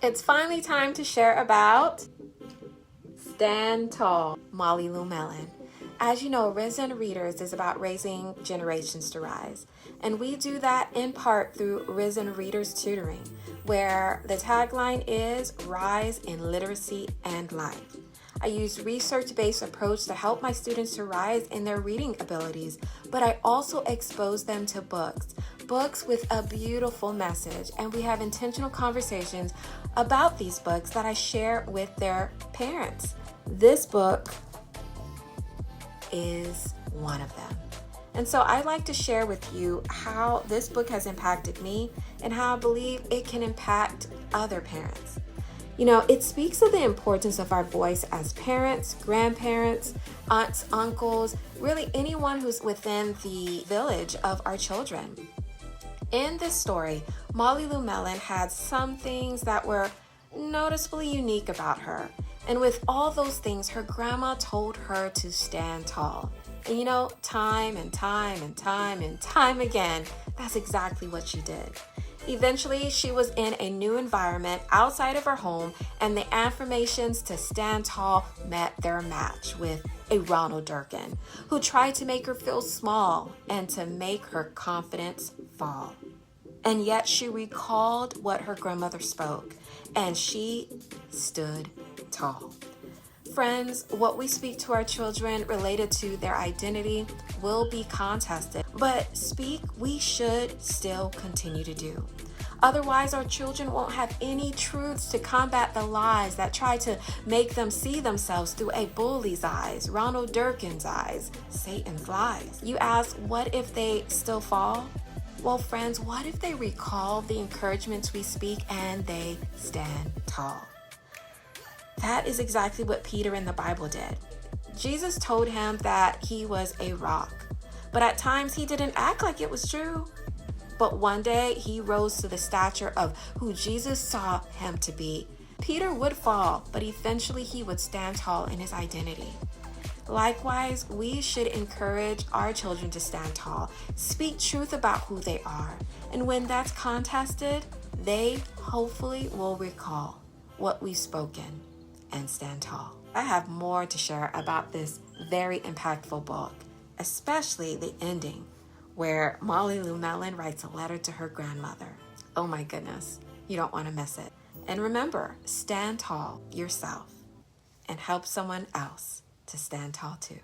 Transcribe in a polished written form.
It's finally time to share about Stand Tall, Molly Lou Melon. As you know, RiZN Readers is about raising generations to rise. And we do that in part through RiZN Readers Tutoring, where the tagline is Rise in Literacy and Life. I use research-based approach to help my students to rise in their reading abilities, but I also expose them to books with a beautiful message, and we have intentional conversations about these books that I share with their parents. This book is one of them. And so I'd like to share with you how this book has impacted me and how I believe it can impact other parents. You know, it speaks of the importance of our voice as parents, grandparents, aunts, uncles, really anyone who's within the village of our children. In this story, Molly Lou Melon had some things that were noticeably unique about her. And with all those things, her grandma told her to stand tall. And you know, time and time again, that's exactly what she did. Eventually, she was in a new environment outside of her home, and the affirmations to stand tall met their match with a Ronald Durkin, who tried to make her feel small and to make her confidence fall. And yet she recalled what her grandmother spoke, and she stood tall. Friends, what we speak to our children related to their identity will be contested, but speak we should still continue to do. Otherwise, our children won't have any truths to combat the lies that try to make them see themselves through a bully's eyes, Ronald Durkin's eyes, Satan's lies. You ask, what if they still fall? Well, friends, what if they recall the encouragements we speak and they stand tall? That is exactly what Peter in the Bible did. Jesus told him that he was a rock, but at times he didn't act like it was true. But one day he rose to the stature of who Jesus saw him to be. Peter would fall, but eventually he would stand tall in his identity. Likewise, we should encourage our children to stand tall, speak truth about who they are, and when that's contested, they hopefully will recall what we've spoken and stand tall. I have more to share about this very impactful book, especially the ending where Molly Lou Melon writes a letter to her grandmother. Oh my goodness, you don't want to miss it. And remember, stand tall yourself and help someone else to stand tall too.